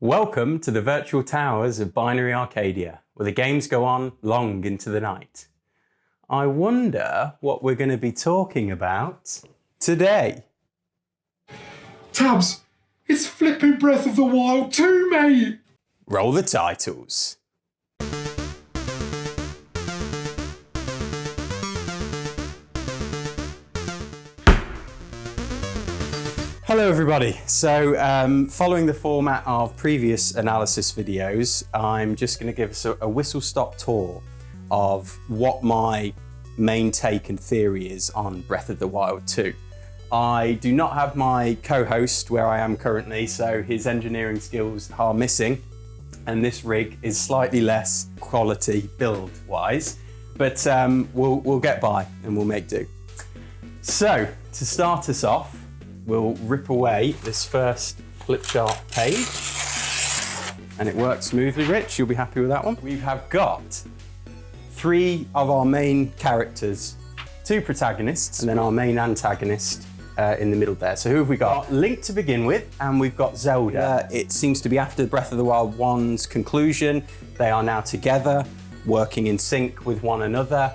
Welcome to the virtual towers of Binary Arcadia, where the games go on long into the night. I wonder what we're going to be talking about today. Tabz, it's flipping Breath of the Wild 2, mate! Roll the titles. Hello everybody. So following the format of previous analysis videos, I'm just going to give us a whistle-stop tour of what my main take and theory is on Breath of the Wild 2. I do not have my co-host where I am currently, so his engineering skills are missing, and this rig is slightly less quality build-wise, but we'll get by and we'll make do. So to start us off, we'll rip away this first flip chart page, and it works smoothly. Rich, you'll be happy with that one. We have got three of our main characters, two protagonists, and then our main antagonist in the middle there. So who have we got? Link to begin with, and we've got Zelda. It seems to be after Breath of the Wild 1's conclusion. They are now together, working in sync with one another,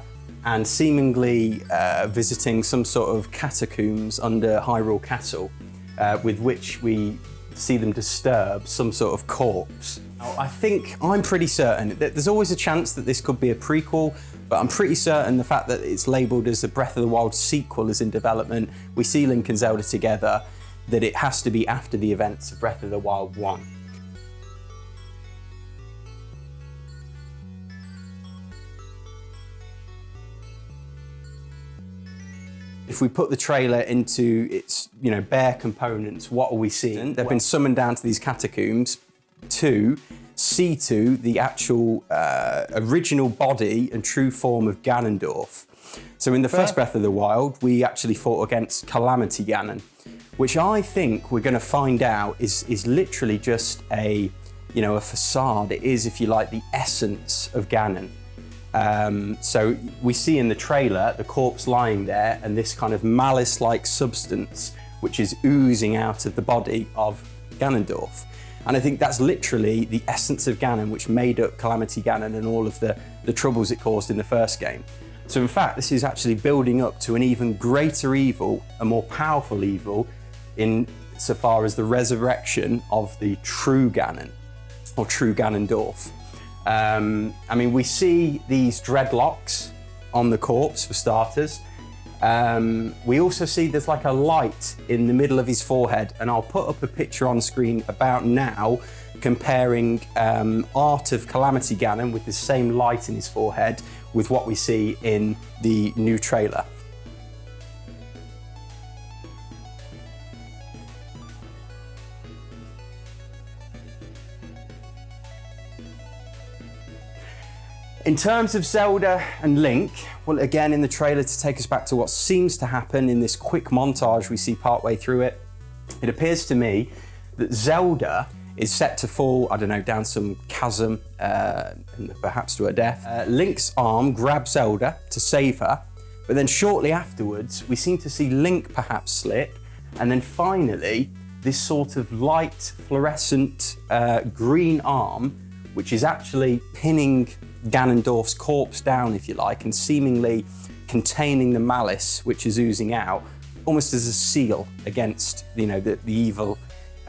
and seemingly visiting some sort of catacombs under Hyrule Castle, with which we see them disturb some sort of corpse. Now, I'm pretty certain that there's always a chance that this could be a prequel, but I'm pretty certain the fact that it's labelled as the Breath of the Wild sequel is in development, we see Link and Zelda together, that it has to be after the events of Breath of the Wild 1. If we put the trailer into its, bare components, what are we seeing? They've been summoned down to these catacombs to see to the actual original body and true form of Ganondorf. So in the first Breath of the Wild, we actually fought against Calamity Ganon, which I think we're going to find out is literally just a facade. It is, if you like, the essence of Ganon. So we see in the trailer the corpse lying there and this kind of malice-like substance which is oozing out of the body of Ganondorf. And I think that's literally the essence of Ganon, which made up Calamity Ganon and all of the troubles it caused in the first game. So in fact, this is actually building up to an even greater evil, a more powerful evil, in so far as the resurrection of the true Ganon, or true Ganondorf. We see these dreadlocks on the corpse for starters. We also see there's like a light in the middle of his forehead, and I'll put up a picture on screen about now comparing art of Calamity Ganon with the same light in his forehead with what we see in the new trailer. In terms of Zelda and Link, well, again, in the trailer, to take us back to what seems to happen in this quick montage we see partway through it, it appears to me that Zelda is set to fall, down some chasm, and perhaps to her death. Link's arm grabs Zelda to save her, but then shortly afterwards, we seem to see Link perhaps slip, and then finally, this sort of light fluorescent green arm, which is actually pinning Ganondorf's corpse down, if you like, and seemingly containing the malice which is oozing out, almost as a seal against the evil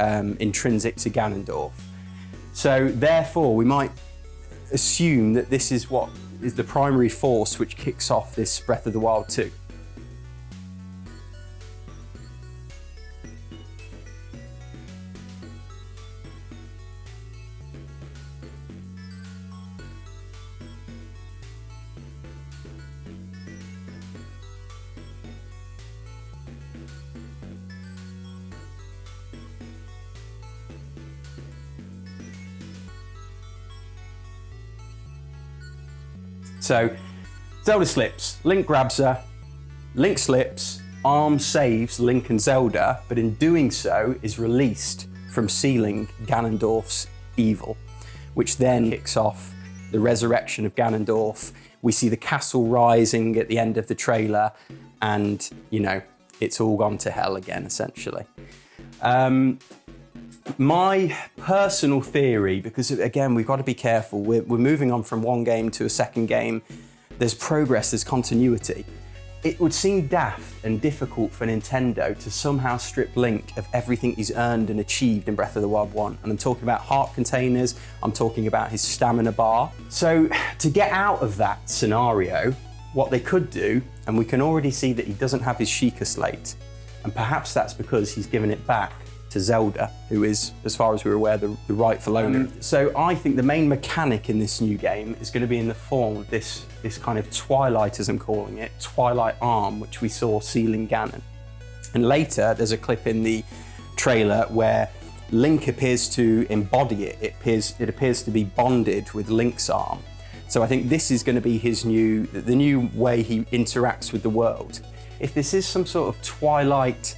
intrinsic to Ganondorf. So therefore we might assume that this is what is the primary force which kicks off this Breath of the Wild 2. So Zelda slips, Link grabs her, Link slips, arm saves Link and Zelda, but in doing so is released from sealing Ganondorf's evil, which then kicks off the resurrection of Ganondorf. We see the castle rising at the end of the trailer, and it's all gone to hell again, essentially. My personal theory, because again, we've got to be careful. We're moving on from one game to a second game. There's progress, there's continuity. It would seem daft and difficult for Nintendo to somehow strip Link of everything he's earned and achieved in Breath of the Wild 1. And I'm talking about heart containers, I'm talking about his stamina bar. So to get out of that scenario, what they could do, and we can already see that he doesn't have his Sheikah Slate, and perhaps that's because he's given it back to Zelda, who is, as far as we're aware, the rightful owner. So I think the main mechanic in this new game is going to be in the form of this kind of Twilight, as I'm calling it, Twilight arm, which we saw sealing Ganon. And later, there's a clip in the trailer where Link appears to embody it. It appears to be bonded with Link's arm. So I think this is going to be the new way he interacts with the world. If this is some sort of Twilight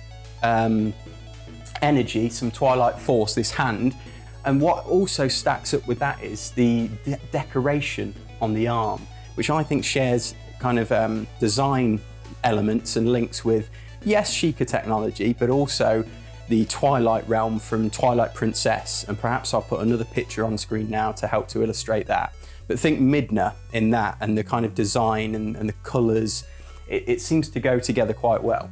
energy, some Twilight force, this hand, and what also stacks up with that is the decoration on the arm, which I think shares kind of design elements and links with, yes, Sheikah technology, but also the Twilight realm from Twilight Princess, and perhaps I'll put another picture on screen now to help to illustrate that. But think Midna in that, and the kind of design and the colours, it seems to go together quite well.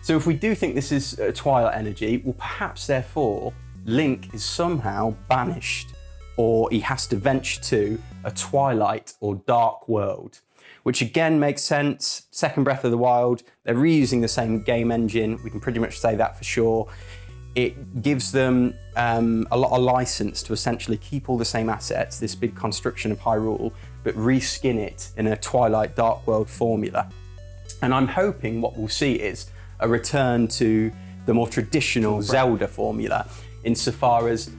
So if we do think this is a Twilight energy, well, perhaps therefore Link is somehow banished, or he has to venture to a Twilight or dark world, which again makes sense. Second Breath of the Wild, they're reusing the same game engine. We can pretty much say that for sure. It gives them a lot of license to essentially keep all the same assets, this big construction of Hyrule, but reskin it in a Twilight Dark World formula. And I'm hoping what we'll see is a return to the more traditional Zelda formula, insofar as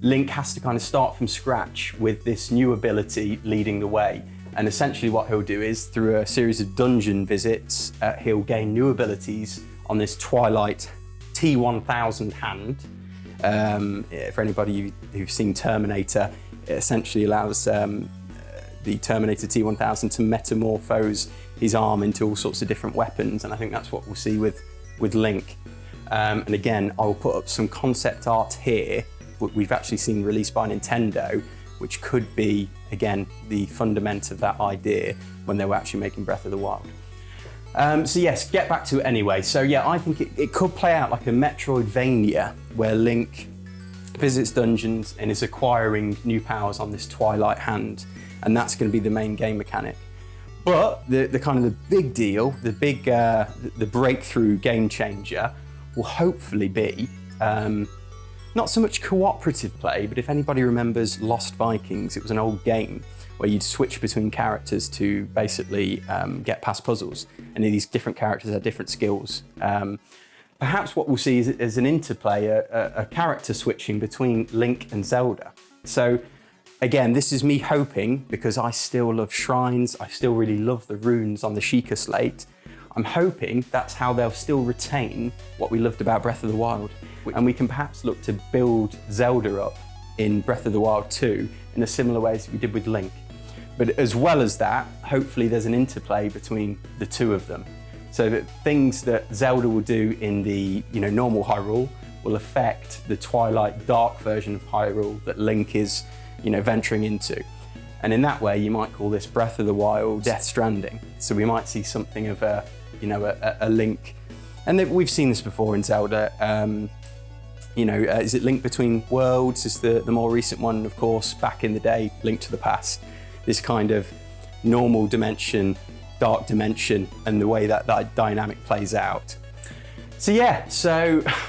Link has to kind of start from scratch with this new ability leading the way. And essentially what he'll do is, through a series of dungeon visits, he'll gain new abilities on this Twilight T1000 hand. For anybody who's seen Terminator, it essentially allows the Terminator T1000 to metamorphose his arm into all sorts of different weapons, and I think that's what we'll see with Link. And again, I will put up some concept art here, what we've actually seen released by Nintendo, which could be, again, the fundament of that idea when they were actually making Breath of the Wild. So yes, get back to it anyway. So yeah, I think it could play out like a Metroidvania, where Link visits dungeons and is acquiring new powers on this Twilight hand, and that's going to be the main game mechanic. But the kind of the big deal, the breakthrough game changer will hopefully be not so much cooperative play, but if anybody remembers Lost Vikings, it was an old game where you'd switch between characters to basically get past puzzles, and these different characters have different skills. Perhaps what we'll see is an interplay, a character switching between Link and Zelda. So again, this is me hoping, because I still love shrines, I still really love the runes on the Sheikah Slate. I'm hoping that's how they'll still retain what we loved about Breath of the Wild. And we can perhaps look to build Zelda up in Breath of the Wild 2 in a similar way as we did with Link. But as well as that, hopefully there's an interplay between the two of them, so that things that Zelda will do in the normal Hyrule will affect the Twilight Dark version of Hyrule that Link is venturing into. And in that way, you might call this Breath of the Wild Death Stranding. So we might see something of a link. And we've seen this before in Zelda. Is it Link Between Worlds is the more recent one, of course, back in the day, Link to the Past. This kind of normal dimension, dark dimension, and the way that dynamic plays out. So yeah,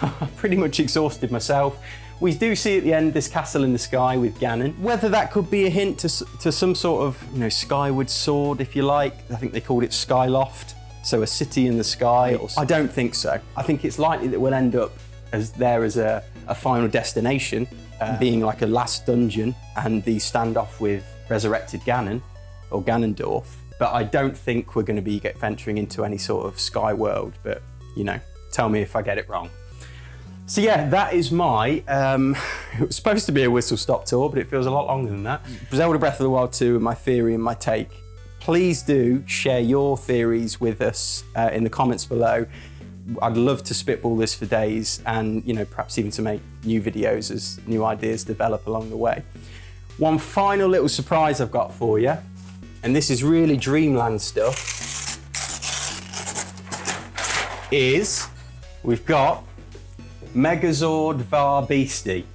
I've pretty much exhausted myself. We do see at the end this castle in the sky with Ganon. Whether that could be a hint to some sort of skyward sword, if you like. I think they called it Skyloft, so a city in the sky. I don't think so. I think it's likely that we'll end up as a final destination, being like a last dungeon and the standoff with resurrected Ganon, or Ganondorf. But I don't think we're going to be venturing into any sort of sky world, but tell me if I get it wrong. So yeah, that is my, it was supposed to be a whistle-stop tour, but it feels a lot longer than that. Zelda Breath of the Wild 2 and my theory and my take. Please do share your theories with us in the comments below. I'd love to spitball this for days, and perhaps even to make new videos as new ideas develop along the way. One final little surprise I've got for you, and this is really dreamland stuff, is we've got Megazord Var Beastie.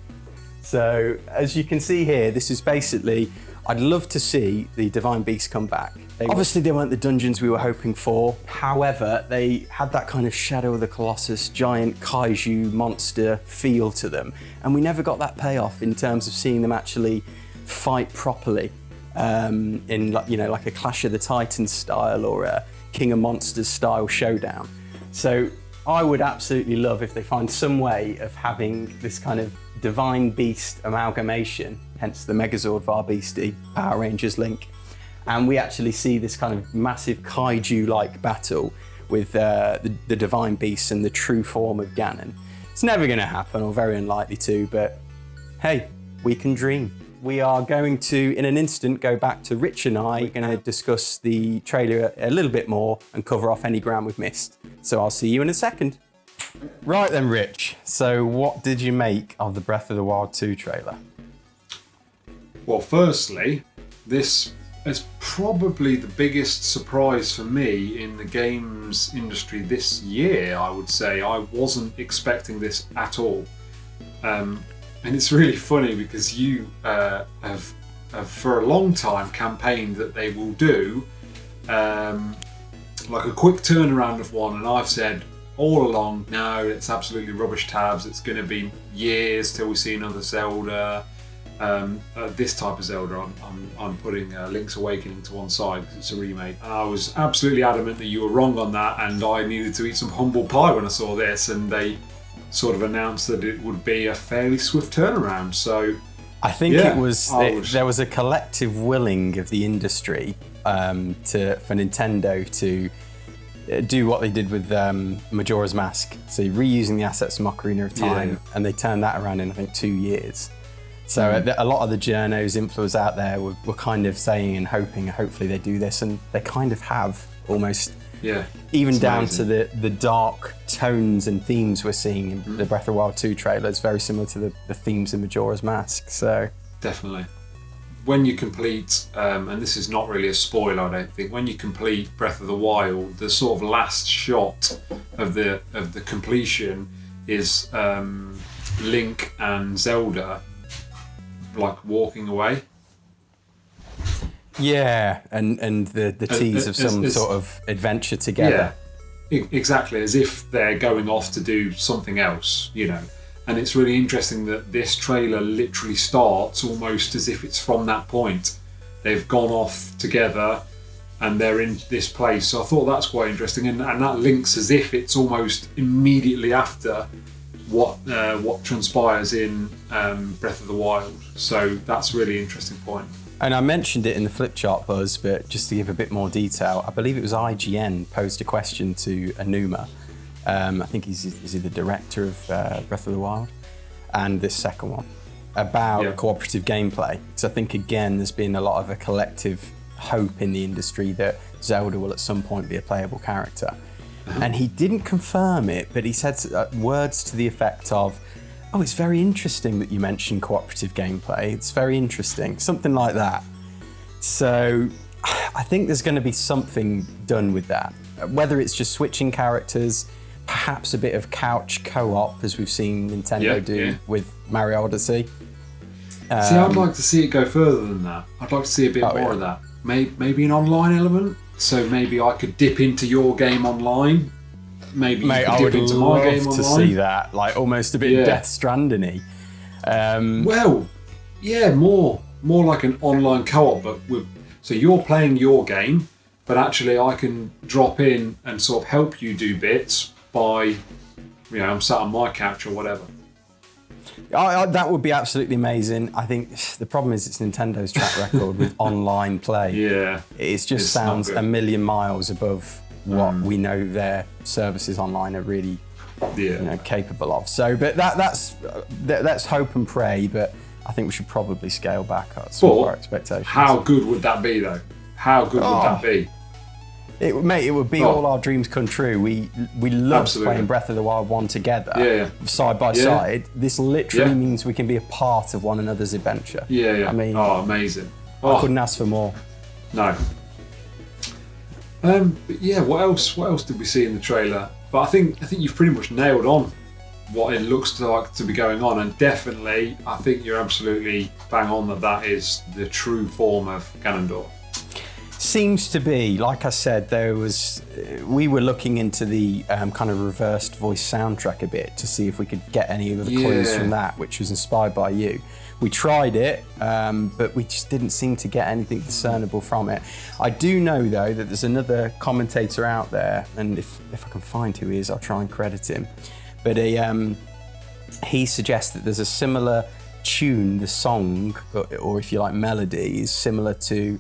So as you can see here, this is basically, I'd love to see the Divine Beast come back. Obviously they weren't the dungeons we were hoping for. However, they had that kind of Shadow of the Colossus, giant kaiju monster feel to them. And we never got that payoff in terms of seeing them actually fight properly in like a Clash of the Titans style or a King of Monsters style showdown. So I would absolutely love if they find some way of having this kind of Divine Beast amalgamation, hence the Megazord Var Beastie Power Rangers link, and we actually see this kind of massive kaiju-like battle with the Divine Beast and the true form of Ganon. It's never going to happen, or very unlikely to, but hey, we can dream. We are going to, in an instant, go back to Rich and I. We're going to discuss the trailer a little bit more and cover off any ground we've missed. So I'll see you in a second. Right then, Rich. So what did you make of the Breath of the Wild 2 trailer? Well, firstly, this is probably the biggest surprise for me in the games industry this year, I would say. I wasn't expecting this at all. And it's really funny because you have for a long time campaigned that they will do like a quick turnaround of one, and I've said all along, no, it's absolutely rubbish, Tabz. It's going to be years till we see another Zelda. This type of Zelda, I'm putting Link's Awakening to one side because it's a remake. And I was absolutely adamant that you were wrong on that, and I needed to eat some humble pie when I saw this, and they sort of announced that it would be a fairly swift turnaround. So I think there was a collective willing of the industry for Nintendo to do what they did with Majora's Mask. So reusing the assets from Ocarina of Time, and they turned that around in I think 2 years. So a lot of the journos, influencers out there were kind of saying and hoping, hopefully they do this, and they kind of have almost. Yeah, even down amazing. To the dark tones and themes we're seeing in the Breath of the Wild 2 trailer. It's very similar to the themes in Majora's Mask. So definitely. When you complete, and this is not really a spoiler, I don't think, when you complete Breath of the Wild, the sort of last shot of the completion is Link and Zelda like walking away. Yeah, and the tease of some sort of adventure together. Yeah, exactly, as if they're going off to do something else, And it's really interesting that this trailer literally starts almost as if it's from that point. They've gone off together and they're in this place. So I thought that's quite interesting, and that links as if it's almost immediately after what transpires in Breath of the Wild. So that's a really interesting point. And I mentioned it in the flip chart buzz, but just to give a bit more detail, I believe it was IGN posed a question to Enuma. I think he's the director of Breath of the Wild, and this second one, about cooperative gameplay. So I think, again, there's been a lot of a collective hope in the industry that Zelda will at some point be a playable character. And he didn't confirm it, but he said words to the effect of, oh, it's very interesting that you mentioned cooperative gameplay. It's very interesting, something like that. So I think there's going to be something done with that. Whether it's just switching characters, perhaps a bit of couch co-op, as we've seen Nintendo do with Mario Odyssey. See, I'd like to see it go further than that. I'd like to see a bit more of that. Maybe an online element. So maybe I could dip into your game online. Maybe you could dip into my game online. I would love to see that, like almost a bit Death Stranding-y. Well, yeah, more like an online co-op, but so you're playing your game, but actually I can drop in and sort of help you do bits by, I'm sat on my couch or whatever. That would be absolutely amazing. I think the problem is it's Nintendo's track record with online play. Yeah. It just sounds a million miles above what we know their services online are really capable of. So, but that's hope and pray, but I think we should probably scale back some of our expectations. How good would that be, though? How good would that be? Mate, it would be all our dreams come true. We loved playing Breath of the Wild 1 together, side by side. This literally means we can be a part of one another's adventure. I mean, amazing. I couldn't ask for more. No. But yeah, what else did we see in the trailer? But I think you've pretty much nailed on what it looks like to be going on, and definitely I think you're absolutely bang on that is the true form of Ganondorf. Seems to be, like I said, we were looking into the kind of reversed voice soundtrack a bit to see if we could get any of the clues from that, which was inspired by you. We tried it, but we just didn't seem to get anything discernible from it. I do know, though, that there's another commentator out there, and if I can find who he is, I'll try and credit him. But he suggests that there's a similar tune, the song, or if you like, melody, is similar to,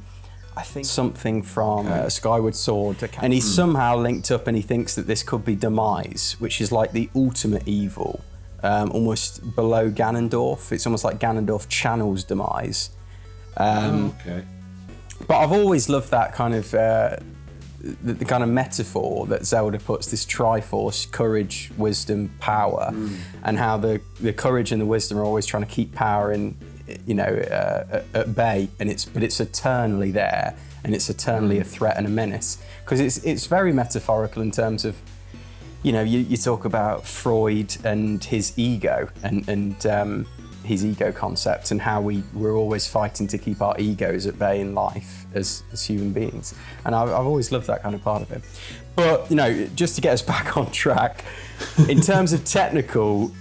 I think, something from Skyward Sword. And he's somehow linked up, and he thinks that this could be Demise, which is like the ultimate evil. Almost below Ganondorf. It's almost like Ganondorf channels Demise. Okay. But I've always loved that kind of the kind of metaphor that Zelda puts, this Triforce, courage, wisdom, power, and how the courage and the wisdom are always trying to keep power in, at bay, and it's eternally there, and it's eternally a threat and a menace, because it's very metaphorical in terms of, you talk about Freud and his ego and his ego concept, and how we're always fighting to keep our egos at bay in life as human beings. And I've always loved that kind of part of it. But, just to get us back on track, in terms of technical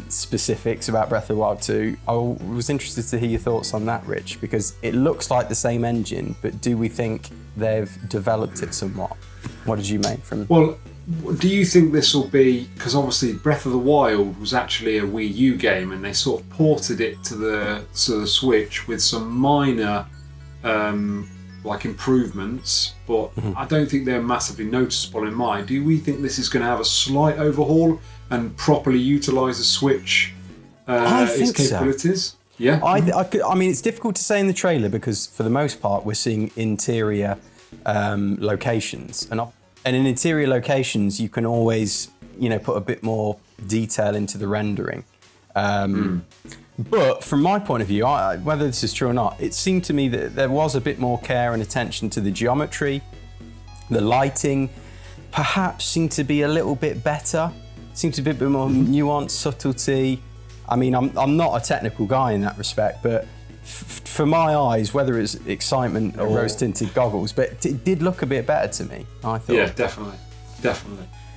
specifics about Breath of the Wild 2, I was interested to hear your thoughts on that, Rich, because it looks like the same engine, but do we think they've developed it somewhat? What did you make from... Well, do you think this will be, because obviously Breath of the Wild was actually a Wii U game, and they sort of ported it to the Switch with some minor improvements, but I don't think they're massively noticeable in mine. Do we think this is going to have a slight overhaul and properly utilise the Switch its capabilities? So. Yeah. I mean, it's difficult to say in the trailer because for the most part we're seeing interior locations, and in interior locations you can always put a bit more detail into the rendering. But from my point of view, whether this is true or not, it seemed to me that there was a bit more care and attention to the geometry. The lighting perhaps seemed to be a little bit better, seemed to be a bit more nuance, subtlety. I mean, I'm not a technical guy in that respect, but for my eyes, whether it's excitement or rose-tinted goggles, but it did look a bit better to me, I thought. Yeah, definitely.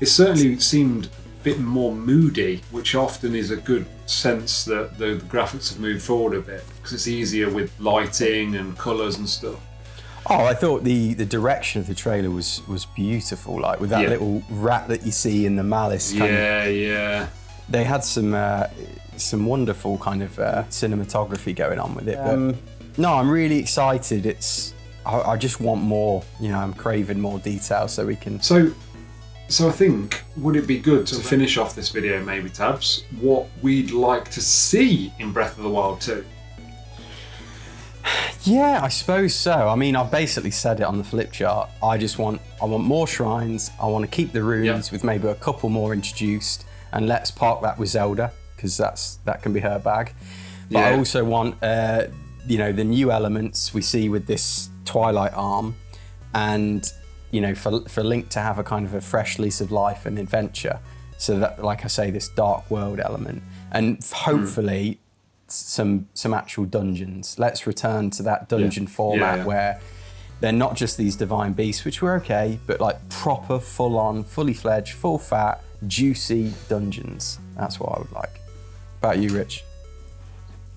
It certainly seemed a bit more moody, which often is a good sense that the graphics have moved forward a bit, because it's easier with lighting and colours and stuff. Oh, I thought the direction of the trailer was beautiful, like with that little rat that you see in the malice. Yeah. They had some wonderful kind of cinematography going on with it. But no, I'm really excited. I just want more. I'm craving more detail so we can. So I think, would it be good to finish off this video, maybe, Tabz, what we'd like to see in Breath of the Wild 2? Yeah, I suppose so. I mean, I've basically said it on the flip chart. I want more shrines. I want to keep the runes with maybe a couple more introduced, and let's park that with Zelda, because that can be her bag. But I also want the new elements we see with this Twilight arm, and for Link to have a kind of a fresh lease of life and adventure. So that, like I say, this dark world element, and hopefully some actual dungeons. Let's return to that dungeon format where they're not just these divine beasts, which were okay, but like proper, full-on, fully fledged, full fat, juicy dungeons. That's what I would like. About you, Rich?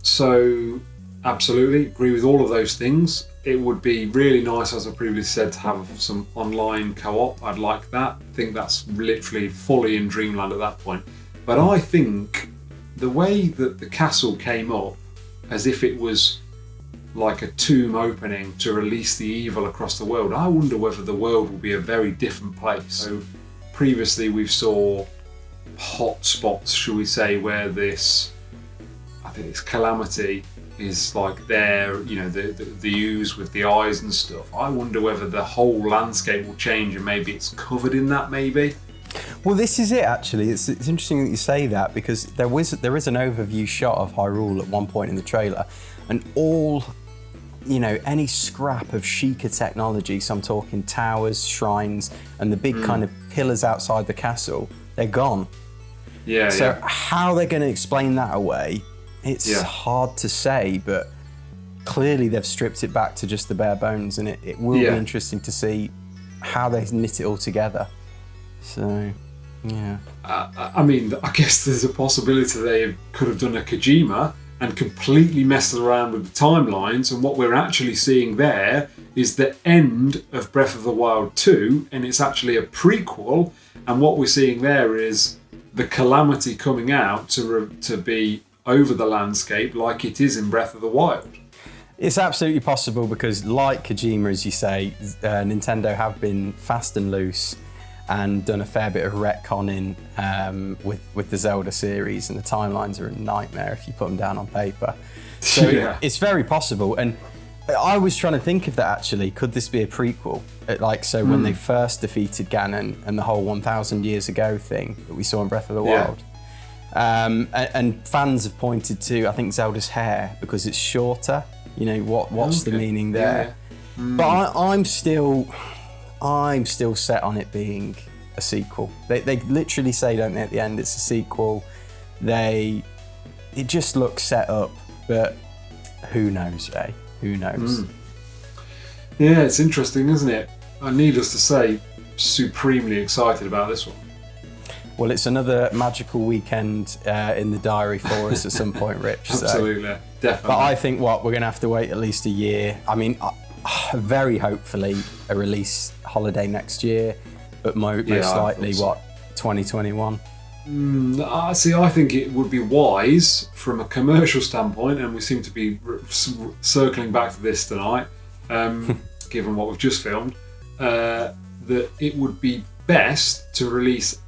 So, absolutely agree with all of those things. It would be really nice, as I previously said, to have some online co-op. I'd like that. I think that's literally fully in Dreamland at that point. But I think the way that the castle came up, as if it was like a tomb opening to release the evil across the world, I wonder whether the world will be a very different place. So previously we saw hot spots, shall we say, where this Calamity is like there, the ooze with the eyes and stuff. I wonder whether the whole landscape will change and maybe it's covered in that, maybe. Well, this is it actually. It's interesting that you say that, because there is an overview shot of Hyrule at one point in the trailer, and all, any scrap of Sheikah technology, so I'm talking towers, shrines, and the big kind of pillars outside the castle, they're gone. Yeah. So how they're going to explain that away, it's hard to say, but clearly they've stripped it back to just the bare bones, and it will be interesting to see how they knit it all together. So, yeah. I guess there's a possibility they could have done a Kojima and completely messed around with the timelines, and what we're actually seeing there is the end of Breath of the Wild 2, and it's actually a prequel, and what we're seeing there is the calamity coming out to be over the landscape like it is in Breath of the Wild. It's absolutely possible, because like Kojima, as you say, Nintendo have been fast and loose and done a fair bit of retconning with the Zelda series, and the timelines are a nightmare if you put them down on paper. So it's very possible. And I was trying to think of that actually. Could this be a prequel? When they first defeated Ganon and the whole 1,000 years ago thing that we saw in Breath of the Wild. And fans have pointed to, I think, Zelda's hair, because it's shorter. What's the meaning there? But I'm still set on it being a sequel. They literally say, don't they, at the end, it's a sequel. It just looks set up, but who knows, eh? Who knows? Yeah, it's interesting, isn't it? Needless to say, supremely excited about this one. Well, it's another magical weekend in the diary for us at some point, Rich. Absolutely, definitely. But I think we're going to have to wait at least a year. I mean, very hopefully a release holiday next year, but most likely 2021. I think it would be wise from a commercial standpoint, and we seem to be circling back to this tonight, given what we've just filmed, that it would be best to release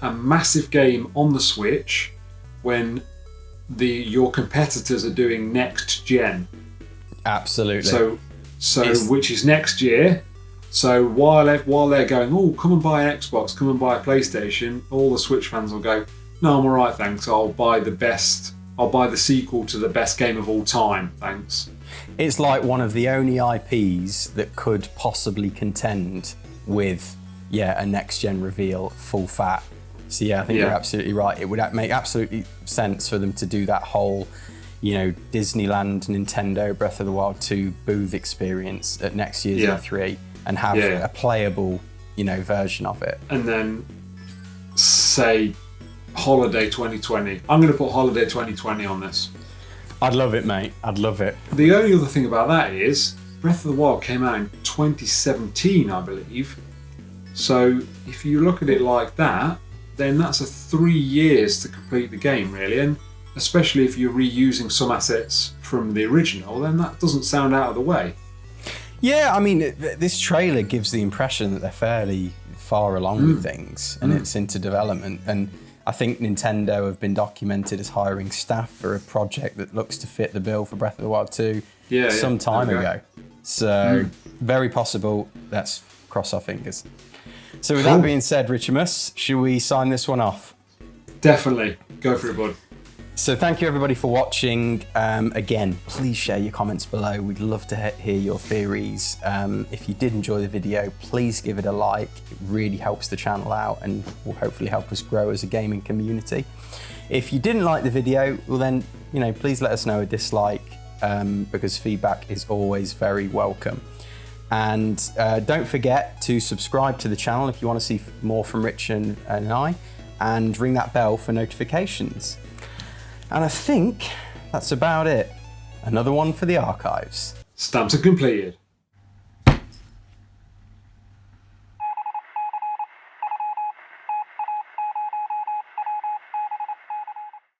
a massive game on the Switch when your competitors are doing next gen. Absolutely. So which is next year. So while they're going, oh, come and buy an Xbox, come and buy a PlayStation, all the Switch fans will go, no, I'm all right, thanks. I'll buy the sequel to the best game of all time, thanks. It's like one of the only IPs that could possibly contend with, a next-gen reveal, full fat. So I think you're absolutely right. It would make absolutely sense for them to do that whole, Disneyland, Nintendo, Breath of the Wild 2 booth experience at next year's E3 and have a playable, version of it. And then say Holiday 2020. I'm going to put Holiday 2020 on this. I'd love it, mate. I'd love it. The only other thing about that is Breath of the Wild came out in 2017, I believe. So if you look at it like that, then that's 3 years to complete the game, really. And especially if you're reusing some assets from the original, then that doesn't sound out of the way. Yeah, I mean, this trailer gives the impression that they're fairly far along with things, and it's into development. And I think Nintendo have been documented as hiring staff for a project that looks to fit the bill for Breath of the Wild 2 some time ago. So very possible. Let's cross our fingers. So with that being said, Richimus, should we sign this one off? Definitely. Go for it, bud. So thank you everybody for watching. Again, please share your comments below. We'd love to hear your theories. If you did enjoy the video, please give it a like. It really helps the channel out and will hopefully help us grow as a gaming community. If you didn't like the video, well then, please let us know a dislike, because feedback is always very welcome. And don't forget to subscribe to the channel if you want to see more from Rich and I, and ring that bell for notifications. And I think that's about it. Another one for the archives. Stamps are completed.